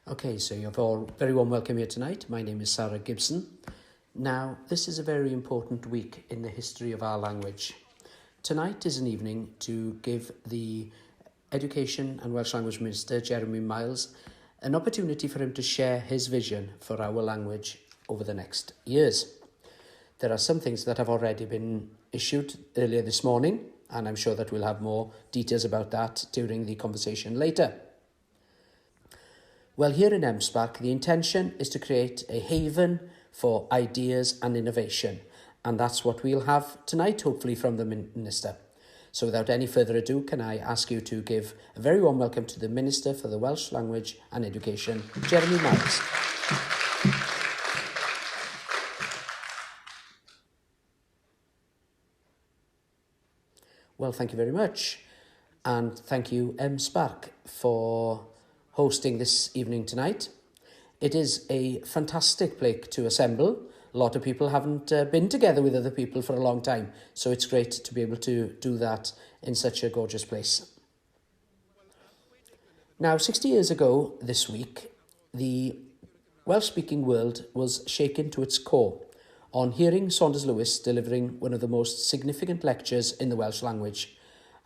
Okay, so you're all very warm welcome here tonight. My name is Sarah Gibson. Now, this is a very important week in the history of our language. Tonight is an evening to give the Education and Welsh Language Minister, Jeremy Miles, an opportunity for him to share his vision for our language over the next years. There are some things that have already been issued earlier this morning, and I'm sure that we'll have more details about that during the conversation later. Well, here in MSPAC, the intention is to create a haven for ideas and innovation, and that's what we'll have tonight, hopefully from the Minister. So without any further ado, can I ask you to give a very warm welcome to the Minister for the Welsh Language and Education, Jeremy Miles. Well, thank you very much, and thank you, MSPAC, for hosting this evening tonight. It is a fantastic place to assemble. A lot of people haven't been together with other people for a long time, so it's great to be able to do that in such a gorgeous place. Now, 60 years ago this week, the Welsh-speaking world was shaken to its core on hearing Saunders Lewis delivering one of the most significant lectures in the Welsh language.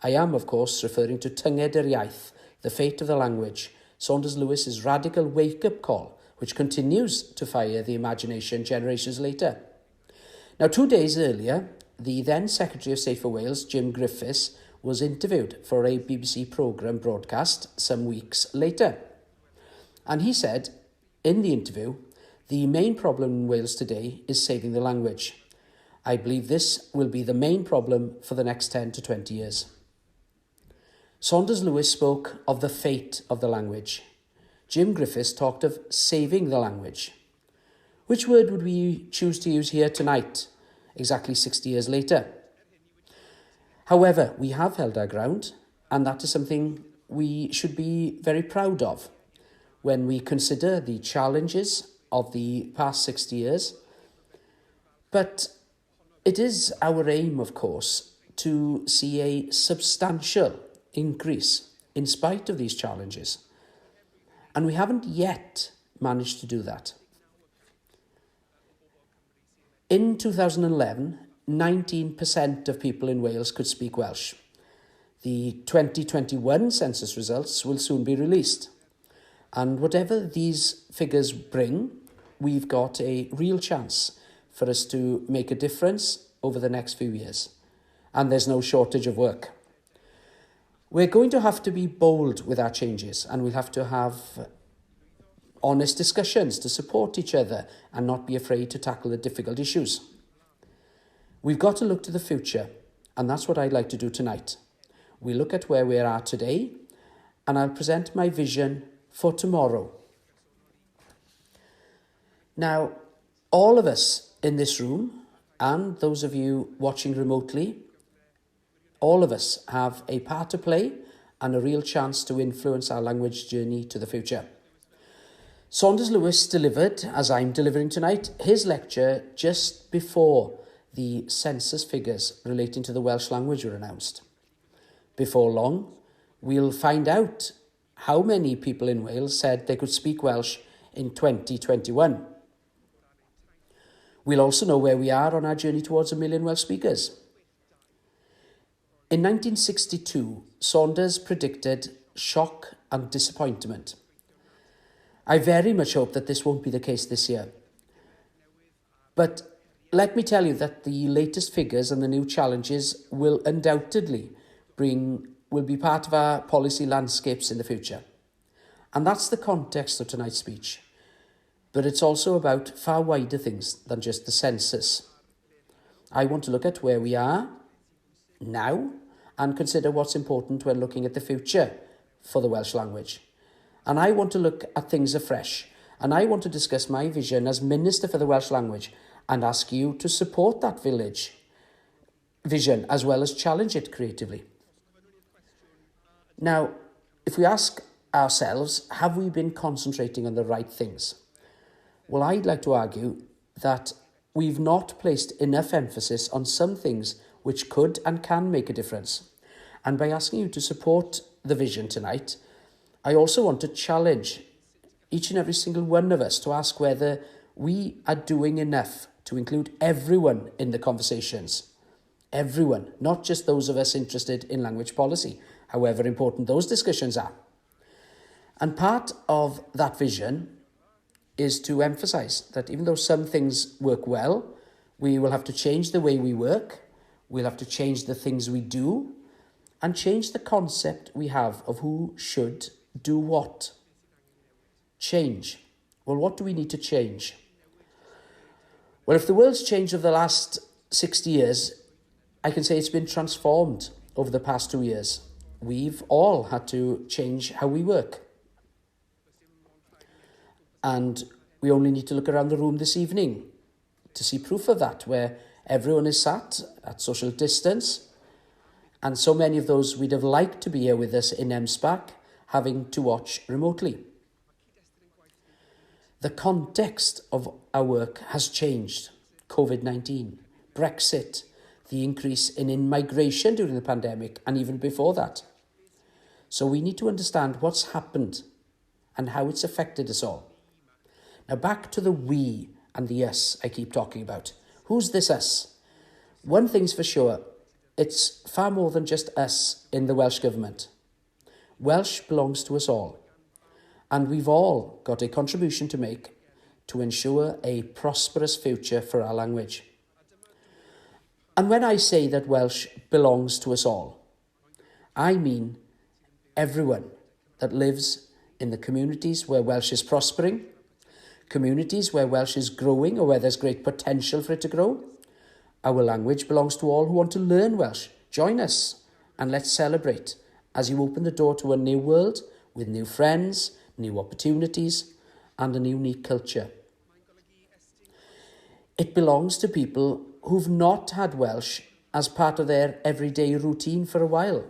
I am, of course, referring to Tynged yr Iaith, the fate of the language, Saunders Lewis's radical wake-up call, which continues to fire the imagination generations later. Now, 2 days earlier, the then Secretary of State for Wales, Jim Griffiths, was interviewed for a BBC programme broadcast some weeks later. And he said, in the interview, the main problem in Wales today is saving the language. I believe this will be the main problem for the next 10 to 20 years. Saunders Lewis spoke of the fate of the language. Jim Griffiths talked of saving the language. Which word would we choose to use here tonight, exactly 60 years later? However, we have held our ground, and that is something we should be very proud of when we consider the challenges of the past 60 years. But it is our aim, of course, to see a substantial increase in spite of these challenges. And we haven't yet managed to do that. In 2011, 19% of people in Wales could speak Welsh. The 2021 census results will soon be released. And whatever these figures bring, we've got a real chance for us to make a difference over the next few years. And there's no shortage of work. We're going to have to be bold with our changes, and we'll have to have honest discussions to support each other and not be afraid to tackle the difficult issues. We've got to look to the future, and that's what I'd like to do tonight. We look at where we are today, and I'll present my vision for tomorrow. Now, all of us in this room, and those of you watching remotely, all of us have a part to play and a real chance to influence our language journey to the future. Saunders Lewis delivered, as I'm delivering tonight, his lecture just before the census figures relating to the Welsh language were announced. Before long, we'll find out how many people in Wales said they could speak Welsh in 2021. We'll also know where we are on our journey towards 1 million Welsh speakers. In 1962, Saunders predicted shock and disappointment. I very much hope that this won't be the case this year. But let me tell you that the latest figures and the new challenges will undoubtedly will be part of our policy landscapes in the future. And that's the context of tonight's speech. But it's also about far wider things than just the census. I want to look at where we are now and consider what's important when looking at the future for the Welsh language. And I want to look at things afresh. And I want to discuss my vision as Minister for the Welsh Language and ask you to support that vision as well as challenge it creatively. Now, if we ask ourselves, have we been concentrating on the right things? Well, I'd like to argue that we've not placed enough emphasis on some things which could and can make a difference. And by asking you to support the vision tonight, I also want to challenge each and every single one of us, to ask whether we are doing enough to include everyone in the conversations. Everyone, not just those of us interested in language policy, however important those discussions are. And part of that vision is to emphasise that even though some things work well, we will have to change the way we work, we'll have to change the things we do, and change the concept we have of who should do what. Change. Well, what do we need to change? Well, if the world's changed over the last 60 years, I can say it's been transformed over the past 2 years. We've all had to change how we work. And we only need to look around the room this evening to see proof of that, where everyone is sat at social distance, and so many of those we'd have liked to be here with us in MSPAC having to watch remotely. The context of our work has changed. COVID-19, Brexit, the increase in immigration during the pandemic, and even before that. So we need to understand what's happened and how it's affected us all. Now back to the we and the us I keep talking about. Who's this us? One thing's for sure, it's far more than just us in the Welsh Government. Welsh belongs to us all, and we've all got a contribution to make to ensure a prosperous future for our language. And when I say that Welsh belongs to us all, I mean everyone that lives in the communities where Welsh is prospering, communities where Welsh is growing or where there's great potential for it to grow. Our language belongs to all who want to learn Welsh. Join us and let's celebrate as you open the door to a new world with new friends, new opportunities, and a unique culture. It belongs to people who've not had Welsh as part of their everyday routine for a while.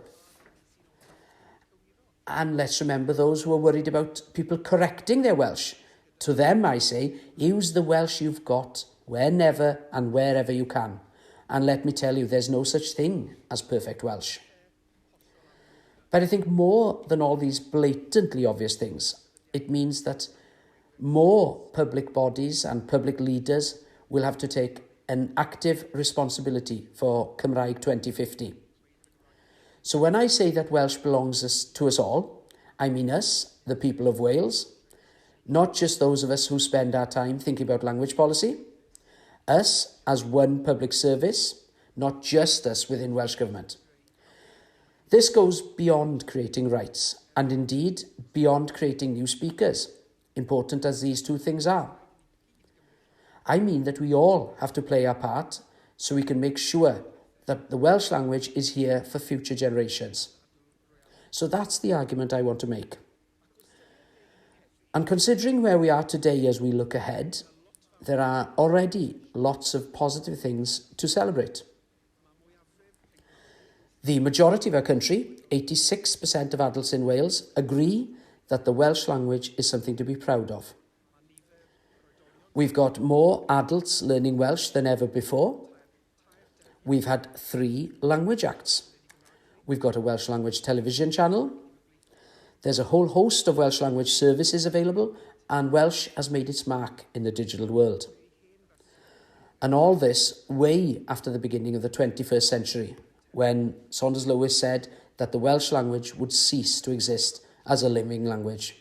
And let's remember those who are worried about people correcting their Welsh. To them, I say, use the Welsh you've got whenever and wherever you can. And let me tell you, there's no such thing as perfect Welsh. But I think more than all these blatantly obvious things, it means that more public bodies and public leaders will have to take an active responsibility for Cymraeg 2050. So when I say that Welsh belongs to us all, I mean us, the people of Wales, not just those of us who spend our time thinking about language policy, us as one public service, not just us within Welsh Government. This goes beyond creating rights, and indeed beyond creating new speakers, important as these two things are. I mean that we all have to play our part so we can make sure that the Welsh language is here for future generations. So that's the argument I want to make. And considering where we are today as we look ahead, there are already lots of positive things to celebrate. The majority of our country, 86% of adults in Wales, agree that the Welsh language is something to be proud of. We've got more adults learning Welsh than ever before. We've had 3 language acts. We've got a Welsh language television channel. There's a whole host of Welsh language services available, and Welsh has made its mark in the digital world. And all this way after the beginning of the 21st century, when Saunders Lewis said that the Welsh language would cease to exist as a living language.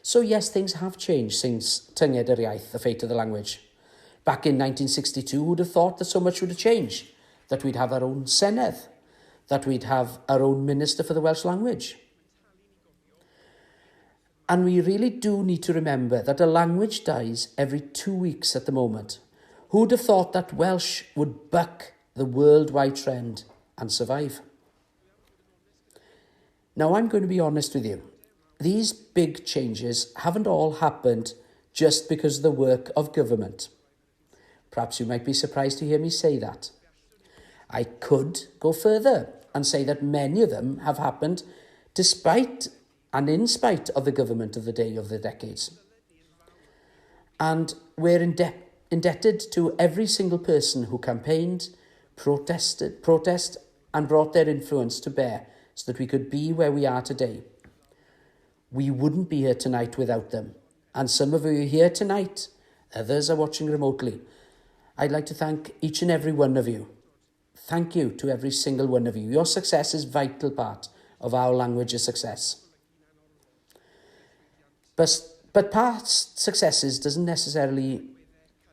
So yes, things have changed since Tynged yr Iaith, the fate of the language. Back in 1962, who'd have thought that so much would have changed? That we'd have our own Senedd, that we'd have our own Minister for the Welsh language. And we really do need to remember that a language dies every 2 weeks at the moment. Who'd have thought that Welsh would buck the worldwide trend and survive? Now, I'm going to be honest with you. These big changes haven't all happened just because of the work of government. Perhaps you might be surprised to hear me say that. I could go further and say that many of them have happened despite and in spite of the government of the day of the decades. And we're indebted to every single person who campaigned, protest and brought their influence to bear so that we could be where we are today. We wouldn't be here tonight without them. and some of you are here tonight, others are watching remotely. I'd like to thank each and every one of you. Thank you to every single one of you. Your success is a vital part of our language's success. But past successes doesn't necessarily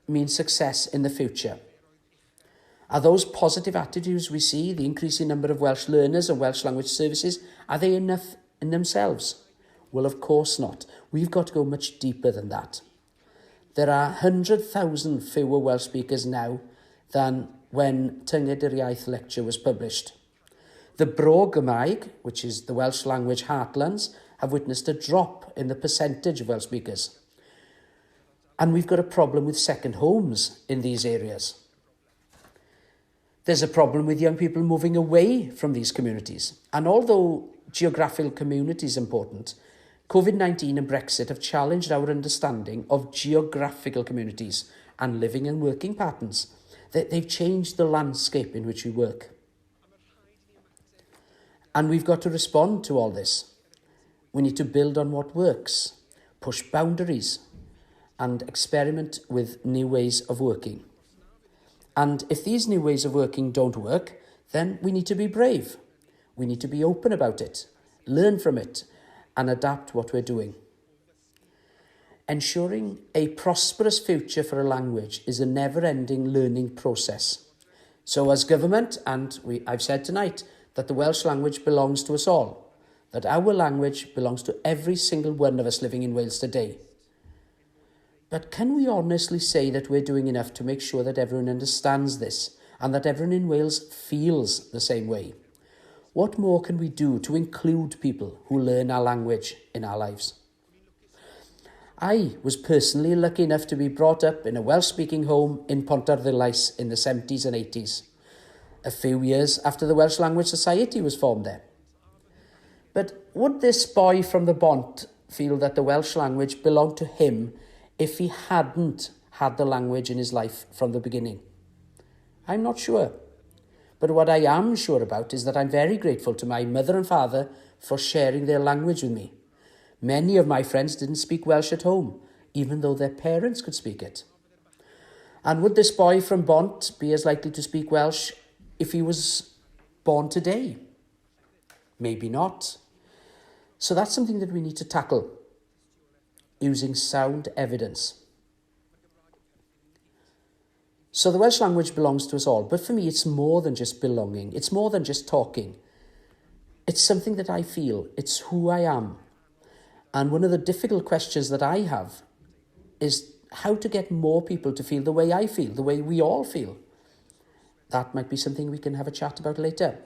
mean success in the future. Are those positive attitudes we see, the increasing number of Welsh learners and Welsh language services, are they enough in themselves? Well, of course not. We've got to go much deeper than that. There are 100,000 fewer Welsh speakers now than when Tynged yr Iaith lecture was published. The Cymraeg, which is the Welsh language heartlands, have witnessed a drop in the percentage of Welsh speakers. And we've got a problem with second homes in these areas. There's a problem with young people moving away from these communities. And although geographical community is important, COVID-19 and Brexit have challenged our understanding of geographical communities and living and working patterns. They've changed the landscape in which we work. And we've got to respond to all this. We need to build on what works, push boundaries, and experiment with new ways of working. And if these new ways of working don't work, then we need to be brave. We need to be open about it, learn from it, and adapt what we're doing. Ensuring a prosperous future for a language is a never-ending learning process. So as government, and I've said tonight that the Welsh language belongs to us all, that our language belongs to every single one of us living in Wales today. But can we honestly say that we're doing enough to make sure that everyone understands this and that everyone in Wales feels the same way? What more can we do to include people who learn our language in our lives? I was personally lucky enough to be brought up in a Welsh-speaking home in Pontarddulais in the 70s and 80s, a few years after the Welsh Language Society was formed there. But would this boy from the Bont feel that the Welsh language belonged to him if he hadn't had the language in his life from the beginning? I'm not sure. But what I am sure about is that I'm very grateful to my mother and father for sharing their language with me. Many of my friends didn't speak Welsh at home, even though their parents could speak it. And would this boy from Bont be as likely to speak Welsh if he was born today? Maybe not. So that's something that we need to tackle using sound evidence. So the Welsh language belongs to us all, but for me it's more than just belonging. It's more than just talking. It's something that I feel. It's who I am. And one of the difficult questions that I have is how to get more people to feel the way I feel, the way we all feel. That might be something we can have a chat about later.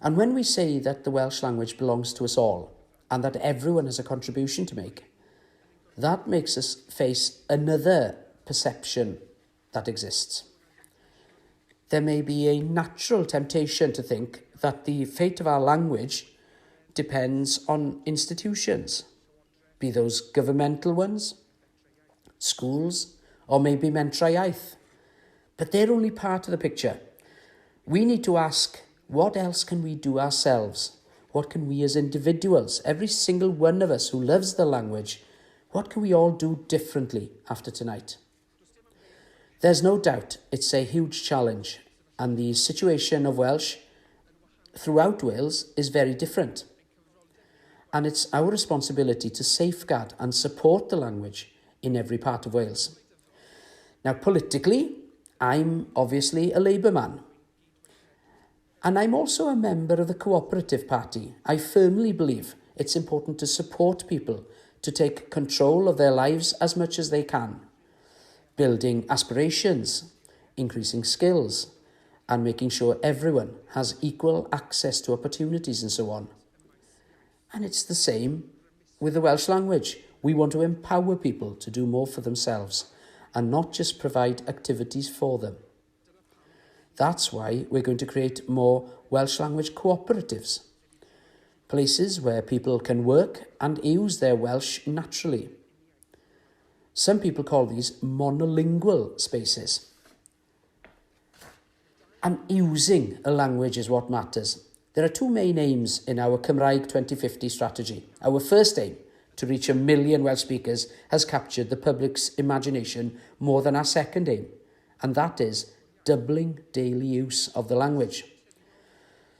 And when we say that the Welsh language belongs to us all and that everyone has a contribution to make, that makes us face another perception that exists. There may be a natural temptation to think that the fate of our language depends on institutions, be those governmental ones, schools, or maybe Mentrau Iaith. But they're only part of the picture. We need to ask, what else can we do ourselves? What can we as individuals, every single one of us who loves the language, what can we all do differently after tonight? There's no doubt it's a huge challenge, and the situation of Welsh throughout Wales is very different. And it's our responsibility to safeguard and support the language in every part of Wales. Now, politically, I'm obviously a Labour man. And I'm also a member of the Cooperative Party. I firmly believe it's important to support people to take control of their lives as much as they can, building aspirations, increasing skills, and making sure everyone has equal access to opportunities and so on. And it's the same with the Welsh language. We want to empower people to do more for themselves and not just provide activities for them. That's why we're going to create more Welsh language cooperatives, places where people can work and use their Welsh naturally. Some people call these monolingual spaces. And using a language is what matters. There are two main aims in our Cymraeg 2050 strategy. Our first aim, to reach 1 million Welsh speakers has captured the public's imagination more than our second aim, and that is doubling daily use of the language.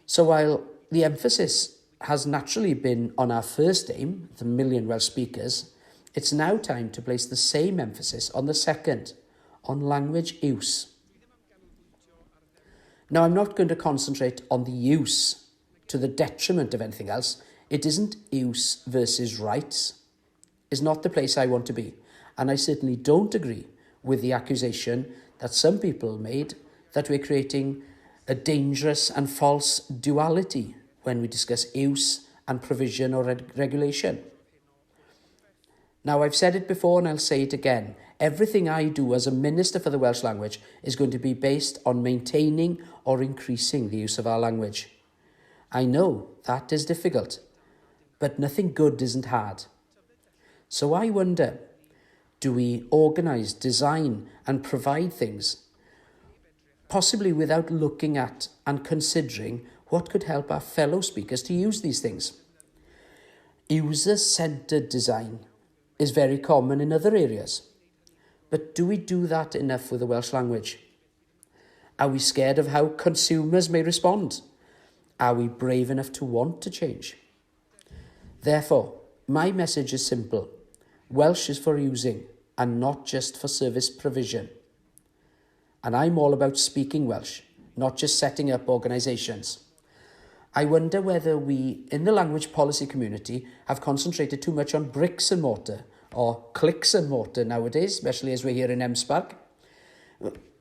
So while the emphasis has naturally been on our first aim, the 1 million Welsh speakers, it's now time to place the same emphasis on the second, on language use. Now, I'm not going to concentrate on the use to the detriment of anything else. It isn't use versus rights. It's not the place I want to be. And I certainly don't agree with the accusation that some people made that we're creating a dangerous and false duality when we discuss use and provision or regulation. Now, I've said it before and I'll say it again. Everything I do as a Minister for the Welsh language is going to be based on maintaining or increasing the use of our language. I know that is difficult, but nothing good isn't hard. So I wonder, do we organise, design and provide things, possibly without looking at and considering what could help our fellow speakers to use these things? User-centred design is very common in other areas. But do we do that enough with the Welsh language? Are we scared of how consumers may respond? Are we brave enough to want to change? Therefore, my message is simple. Welsh is for using and not just for service provision. And I'm all about speaking Welsh, not just setting up organisations. I wonder whether we, in the language policy community, have concentrated too much on bricks and mortar, or clicks and mortar nowadays, especially as we're here in Cymraeg,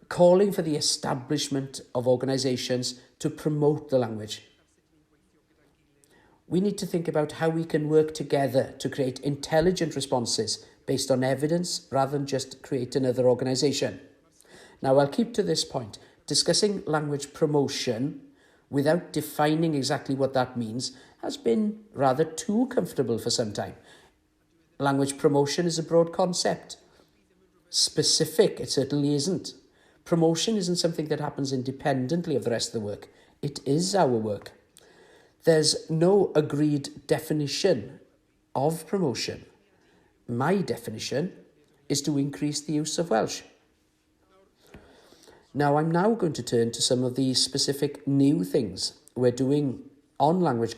calling for the establishment of organisations to promote the language. We need to think about how we can work together to create intelligent responses based on evidence rather than just create another organisation. Now, I'll keep to this point. Discussing language promotion without defining exactly what that means has been rather too comfortable for some time. Language promotion is a broad concept. Specific, it certainly isn't. Promotion isn't something that happens independently of the rest of the work. It is our work. There's no agreed definition of promotion. My definition is to increase the use of Welsh. Now, I'm now going to turn to some of the specific new things we're doing on language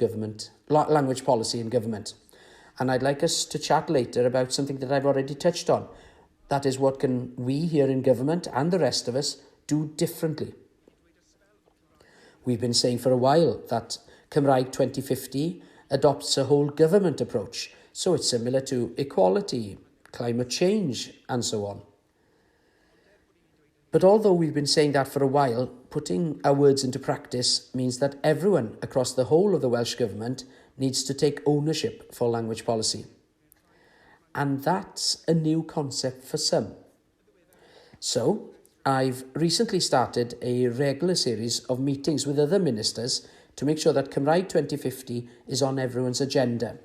policy in government. And I'd like us to chat later about something that I've already touched on. That is, what can we here in government and the rest of us do differently? We've been saying for a while that Cymraeg 2050 adopts a whole government approach, so it's similar to equality, climate change, and so on. But although we've been saying that for a while, putting our words into practice means that everyone across the whole of the Welsh Government needs to take ownership for language policy. And that's a new concept for some. So, I've recently started a regular series of meetings with other ministers to make sure that Cymraeg 2050 is on everyone's agenda.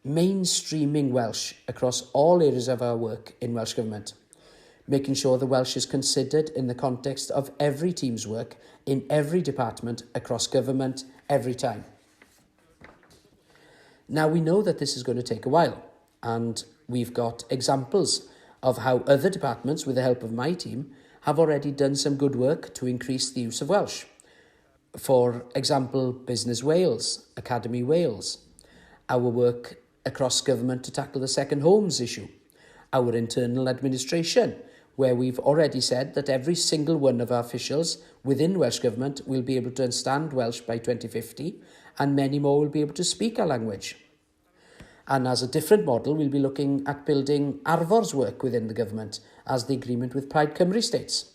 Mainstreaming Welsh across all areas of our work in Welsh Government. Making sure the Welsh is considered in the context of every team's work in every department across government every time. Now, we know that this is going to take a while, and we've got examples of how other departments, with the help of my team, have already done some good work to increase the use of Welsh. For example, Business Wales, Academy Wales, our work across government to tackle the second homes issue, our internal administration, where we've already said that every single one of our officials within Welsh Government will be able to understand Welsh by 2050, and many more will be able to speak our language. And as a different model, we'll be looking at building Arfor's work within the government, as the agreement with Plaid Cymru states.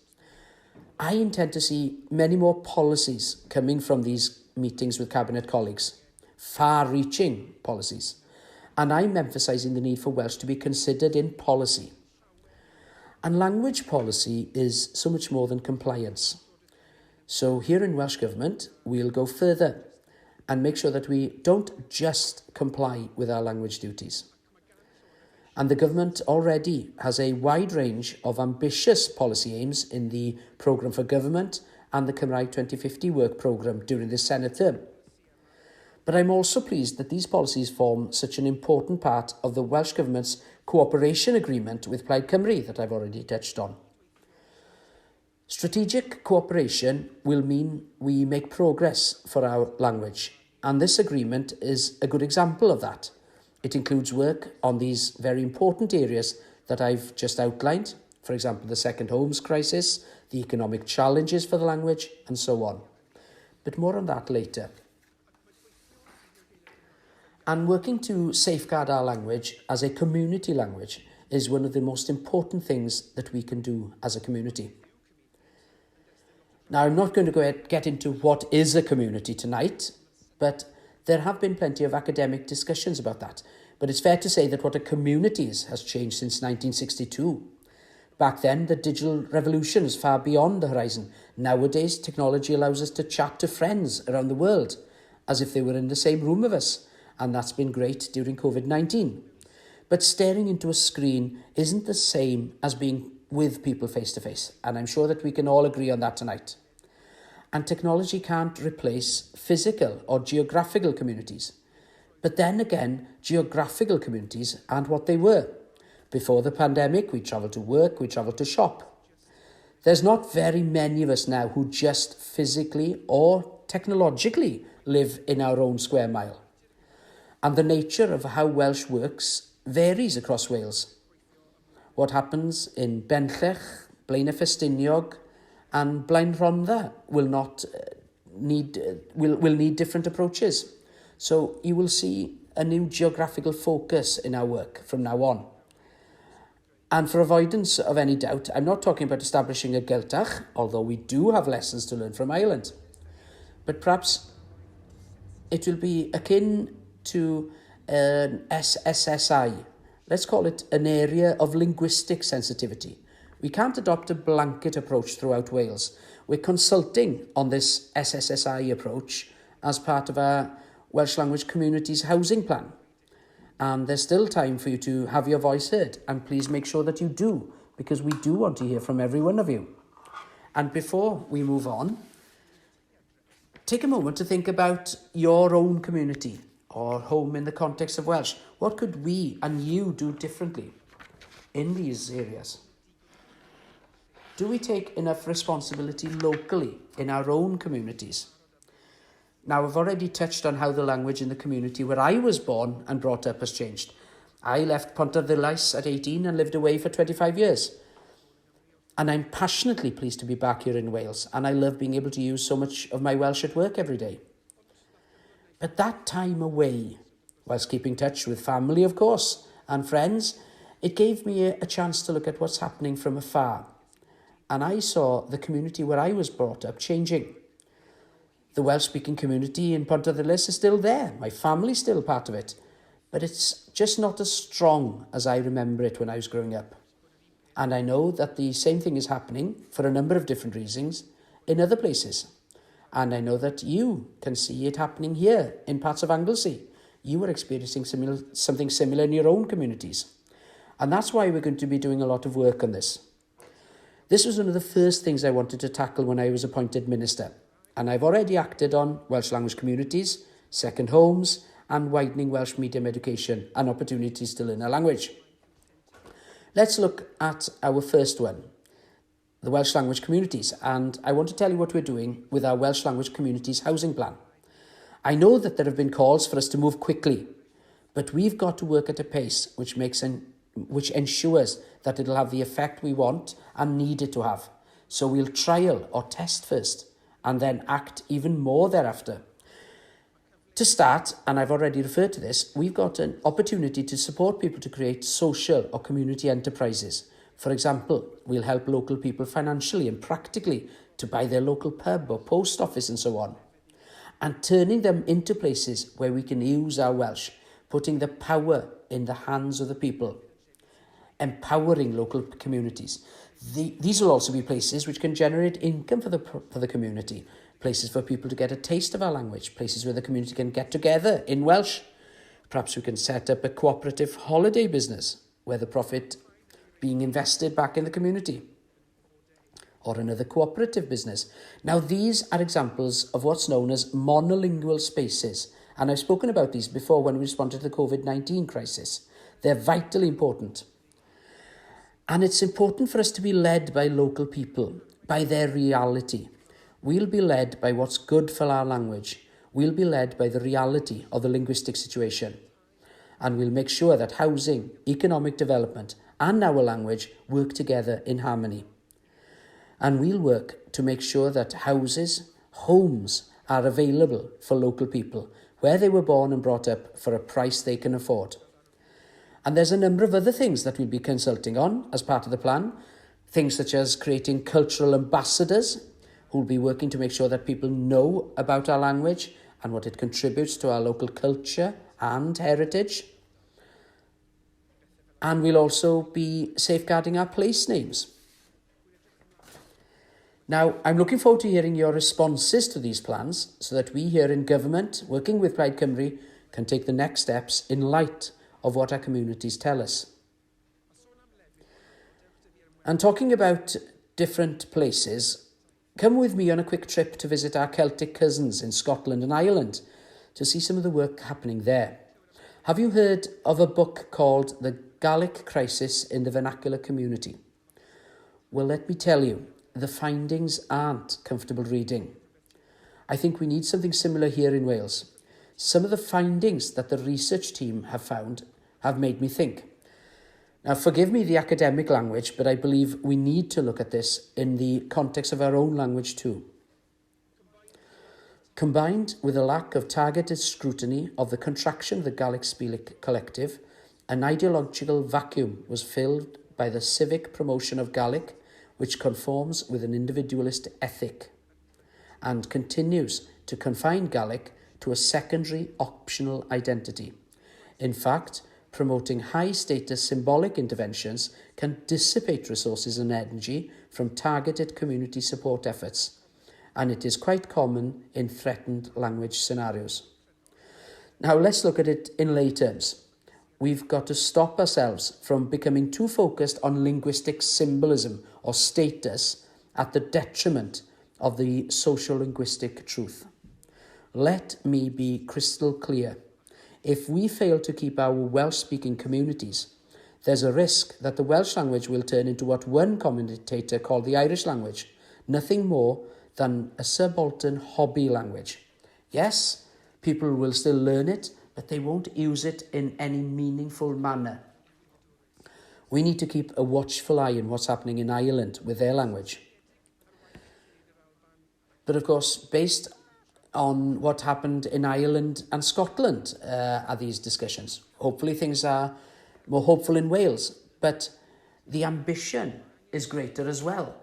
I intend to see many more policies coming from these meetings with Cabinet colleagues, far-reaching policies, and I'm emphasising the need for Welsh to be considered in policy. And language policy is so much more than compliance. So here in Welsh Government, we'll go further and make sure that we don't just comply with our language duties. And the government already has a wide range of ambitious policy aims in the Programme for Government and the Cymraeg 2050 work programme during this Senate term. But I'm also pleased that these policies form such an important part of the Welsh Government's cooperation agreement with Plaid Cymru that I've already touched on. Strategic cooperation will mean we make progress for our language, and this agreement is a good example of that. It includes work on these very important areas that I've just outlined, for example, the second homes crisis, the economic challenges for the language, and so on. But more on that later. And working to safeguard our language as a community language is one of the most important things that we can do as a community. Now, I'm not going to get into what is a community tonight, but there have been plenty of academic discussions about that. But it's fair to say that what a community is has changed since 1962. Back then, the digital revolution was far beyond the horizon. Nowadays, technology allows us to chat to friends around the world as if they were in the same room with us, and that's been great during COVID-19. But staring into a screen isn't the same as being with people face to face, and I'm sure that we can all agree on that tonight. And technology can't replace physical or geographical communities. But then again, geographical communities aren't what they were. Before the pandemic, we travelled to work, we travelled to shop. There's not very many of us now who just physically or technologically live in our own square mile. And the nature of how Welsh works varies across Wales. What happens in Benllech, Blaenau Ffestiniog and Blaen Rhondda will need different approaches. So you will see a new geographical focus in our work from now on. And for avoidance of any doubt, I'm not talking about establishing a Gaeltach, although we do have lessons to learn from Ireland. But perhaps it will be akin to an SSSI. Let's call it an area of linguistic sensitivity. We can't adopt a blanket approach throughout Wales. We're consulting on this SSSI approach as part of our Welsh language community's housing plan. And there's still time for you to have your voice heard. And please make sure that you do, because we do want to hear from every one of you. And before we move on, take a moment to think about your own community or home in the context of Welsh. What could we and you do differently in these areas? Do we take enough responsibility locally in our own communities? Now, I've already touched on how the language in the community where I was born and brought up has changed. I left Pontarddulais at 18 and lived away for 25 years. And I'm passionately pleased to be back here in Wales, and I love being able to use so much of my Welsh at work every day. But that time away, whilst keeping touch with family, of course, and friends, it gave me a chance to look at what's happening from afar. And I saw the community where I was brought up changing. The Welsh-speaking community in Pontarddulais is still there. My family's still part of it. But it's just not as strong as I remember it when I was growing up. And I know that the same thing is happening, for a number of different reasons, in other places. And I know that you can see it happening here in parts of Anglesey. You are experiencing something similar in your own communities. And that's why we're going to be doing a lot of work on this. This was one of the first things I wanted to tackle when I was appointed minister. And I've already acted on Welsh language communities, second homes, and widening Welsh medium education and opportunities to learn a language. Let's look at our first one, the Welsh language communities, and I want to tell you what we're doing with our Welsh language communities housing plan. I know that there have been calls for us to move quickly, but we've got to work at a pace which ensures that it'll have the effect we want and need it to have. So we'll trial or test first and then act even more thereafter. To start, and I've already referred to this, we've got an opportunity to support people to create social or community enterprises. For example, we'll help local people financially and practically to buy their local pub or post office and so on, and turning them into places where we can use our Welsh, putting the power in the hands of the people, empowering local communities. These will also be places which can generate income for the community, places for people to get a taste of our language, places where the community can get together in Welsh. Perhaps we can set up a cooperative holiday business where the profit being invested back in the community, or another cooperative business. Now, these are examples of what's known as monolingual spaces, And I've spoken about these before when we responded to the COVID-19 crisis. They're vitally important. And it's important for us to be led by local people, by their reality. We'll be led by what's good for our language. We'll be led by the reality of the linguistic situation. And we'll make sure that housing, economic development, and our language work together in harmony. And we'll work to make sure that homes are available for local people, where they were born and brought up, for a price they can afford. And there's a number of other things that we'll be consulting on as part of the plan. Things such as creating cultural ambassadors who'll be working to make sure that people know about our language and what it contributes to our local culture and heritage. And we'll also be safeguarding our place names. Now, I'm looking forward to hearing your responses to these plans so that we here in government, working with Plaid Cymru, can take the next steps in light of what our communities tell us. And talking about different places, come with me on a quick trip to visit our Celtic cousins in Scotland and Ireland to see some of the work happening there. Have you heard of a book called The Gaelic Crisis in the Vernacular Community? Well, let me tell you, the findings aren't comfortable reading. I think we need something similar here in Wales. Some of the findings that the research team have found have made me think. Now, forgive me the academic language, but I believe we need to look at this in the context of our own language too. Combined with a lack of targeted scrutiny of the contraction of the Gaelic Speak collective, an ideological vacuum was filled by the civic promotion of Gaelic, which conforms with an individualist ethic and continues to confine Gaelic to a secondary optional identity. In fact, promoting high-status symbolic interventions can dissipate resources and energy from targeted community support efforts, and it is quite common in threatened language scenarios. Now, let's look at it in lay terms. We've got to stop ourselves from becoming too focused on linguistic symbolism or status at the detriment of the social-linguistic truth. Let me be crystal clear. If we fail to keep our Welsh-speaking communities, there's a risk that the Welsh language will turn into what one commentator called the Irish language, nothing more than a subaltern hobby language. Yes, people will still learn it, but they won't use it in any meaningful manner. We need to keep a watchful eye on what's happening in Ireland with their language. But of course, based on what happened in Ireland and Scotland are these discussions. Hopefully things are more hopeful in Wales, but the ambition is greater as well.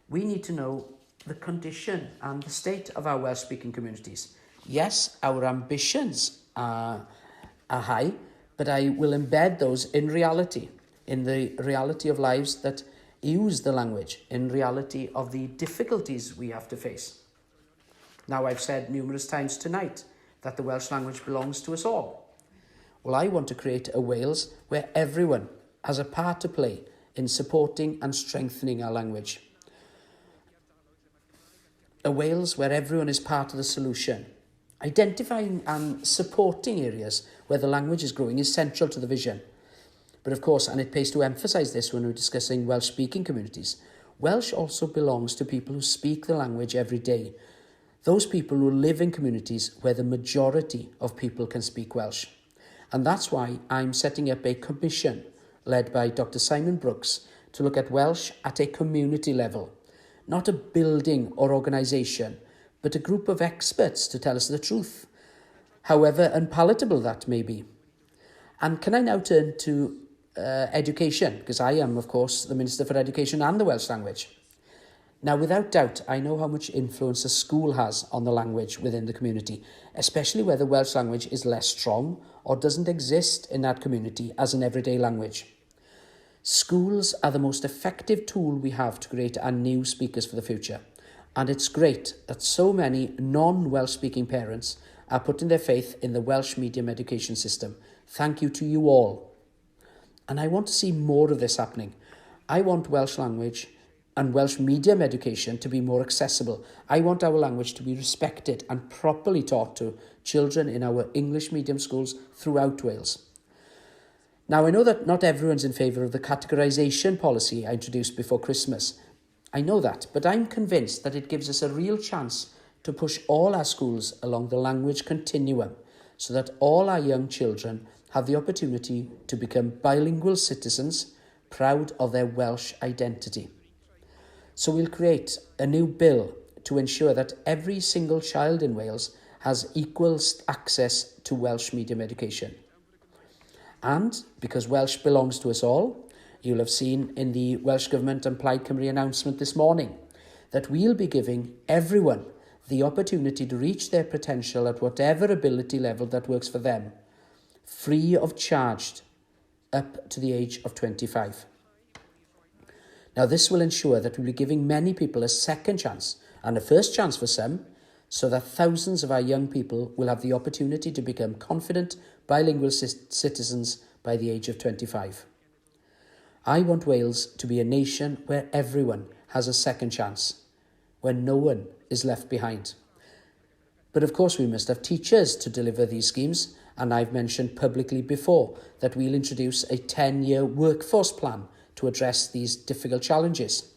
We need to know the condition and the state of our Welsh-speaking communities. Yes, our ambitions are high, but I will embed those in reality, in the reality of lives that use the language, in reality of the difficulties we have to face. Now, I've said numerous times tonight that the Welsh language belongs to us all. Well, I want to create a Wales where everyone has a part to play in supporting and strengthening our language. A Wales where everyone is part of the solution. Identifying and supporting areas where the language is growing is central to the vision. But of course, and it pays to emphasise this when we're discussing Welsh-speaking communities, Welsh also belongs to people who speak the language every day. Those people who live in communities where the majority of people can speak Welsh. And that's why I'm setting up a commission led by Dr. Simon Brooks to look at Welsh at a community level, not a building or organisation, but a group of experts to tell us the truth, however unpalatable that may be. And can I now turn to education, because I am, of course, the Minister for Education and the Welsh language. Now, without doubt, I know how much influence a school has on the language within the community, especially where the Welsh language is less strong or doesn't exist in that community as an everyday language. Schools are the most effective tool we have to create our new speakers for the future. And it's great that so many non-Welsh speaking parents are putting their faith in the Welsh medium education system. Thank you to you all. And I want to see more of this happening. I want Welsh language and Welsh medium education to be more accessible. I want our language to be respected and properly taught to children in our English medium schools throughout Wales. Now, I know that not everyone's in favour of the categorisation policy I introduced before Christmas. I know that, but I'm convinced that it gives us a real chance to push all our schools along the language continuum so that all our young children have the opportunity to become bilingual citizens proud of their Welsh identity. So we'll create a new bill to ensure that every single child in Wales has equal access to Welsh medium education. And because Welsh belongs to us all, you'll have seen in the Welsh Government and Plaid Cymru announcement this morning that we'll be giving everyone the opportunity to reach their potential at whatever ability level that works for them, free of charge, up to the age of 25. Now, this will ensure that we'll be giving many people a second chance and a first chance for some, so that thousands of our young people will have the opportunity to become confident bilingual citizens by the age of 25. I want Wales to be a nation where everyone has a second chance, where no one is left behind. But of course we must have teachers to deliver these schemes, and I've mentioned publicly before that we'll introduce a 10-year workforce plan to address these difficult challenges.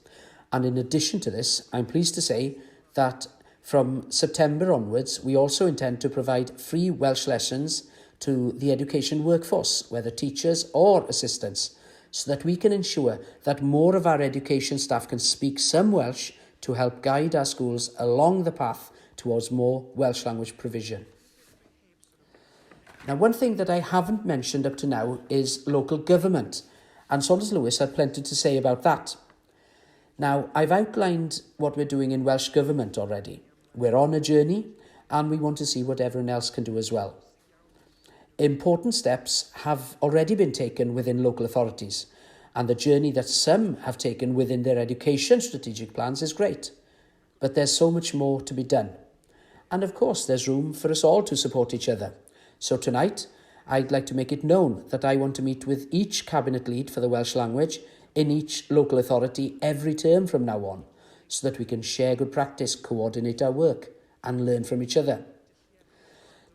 And in addition to this, I'm pleased to say that from September onwards, we also intend to provide free Welsh lessons to the education workforce, whether teachers or assistants, so that we can ensure that more of our education staff can speak some Welsh to help guide our schools along the path towards more Welsh language provision. Now, one thing that I haven't mentioned up to now is local government, and Saunders Lewis had plenty to say about that. Now, I've outlined what we're doing in Welsh Government already. We're on a journey, and we want to see what everyone else can do as well. Important steps have already been taken within local authorities, and the journey that some have taken within their education strategic plans is great. But there's so much more to be done. And of course, there's room for us all to support each other. So tonight, I'd like to make it known that I want to meet with each cabinet lead for the Welsh language in each local authority every term from now on, so that we can share good practice, coordinate our work, and learn from each other.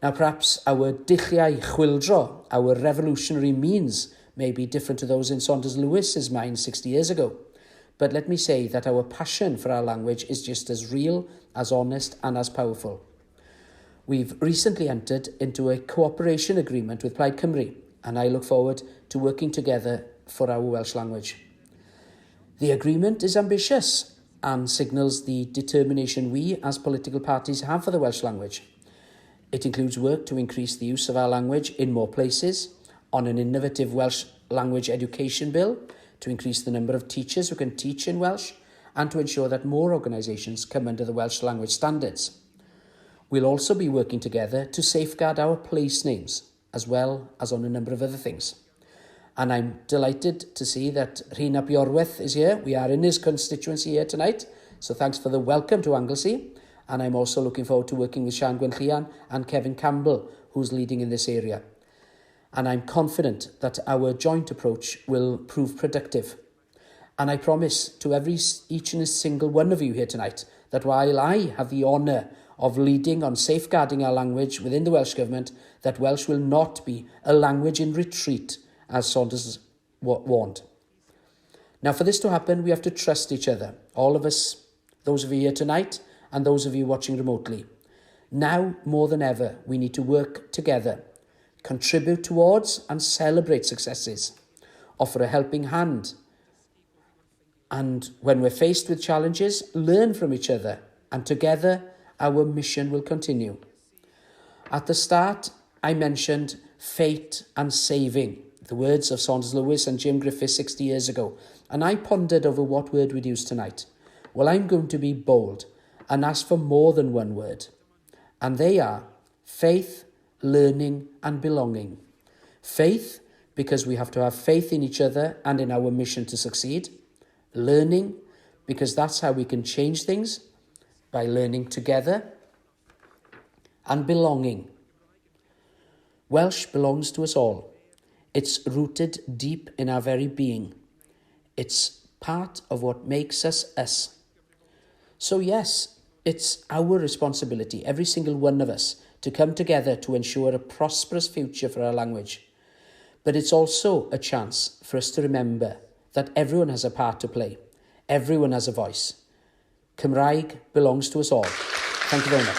Now, perhaps our dulliau chwyldro, our revolutionary means, may be different to those in Saunders Lewis's mind 60 years ago. But let me say that our passion for our language is just as real, as honest, and as powerful. We've recently entered into a cooperation agreement with Plaid Cymru, and I look forward to working together for our Welsh language. The agreement is ambitious and signals the determination we as political parties have for the Welsh language. It includes work to increase the use of our language in more places, on an innovative Welsh language education bill to increase the number of teachers who can teach in Welsh, and to ensure that more organisations come under the Welsh language standards. We'll also be working together to safeguard our place names, as well as on a number of other things. And I'm delighted to see that Rhina Biorweth is here. We are in his constituency here tonight, so thanks for the welcome to Anglesey. And I'm also looking forward to working with Sian Gwenllian and Kevin Campbell, who's leading in this area. And I'm confident that our joint approach will prove productive. And I promise to each and a single one of you here tonight that while I have the honour of leading on safeguarding our language within the Welsh Government, that Welsh will not be a language in retreat, as Saunders warned. Now, for this to happen, we have to trust each other, all of us, those of you here tonight, and those of you watching remotely. Now, more than ever, we need to work together, contribute towards and celebrate successes, offer a helping hand, and when we're faced with challenges, learn from each other, and together our mission will continue. At the start, I mentioned fate and saving, the words of Saunders Lewis and Jim Griffiths 60 years ago, and I pondered over what word we'd use tonight. Well, I'm going to be bold and ask for more than one word, and they are faith, learning, and belonging. Faith, because we have to have faith in each other and in our mission to succeed. Learning, because that's how we can change things, by learning together. And belonging. Welsh belongs to us all. It's rooted deep in our very being. It's part of what makes us us. So yes, it's our responsibility, every single one of us, to come together to ensure a prosperous future for our language. But it's also a chance for us to remember that everyone has a part to play. Everyone has a voice. Cymraeg belongs to us all. Thank you very much.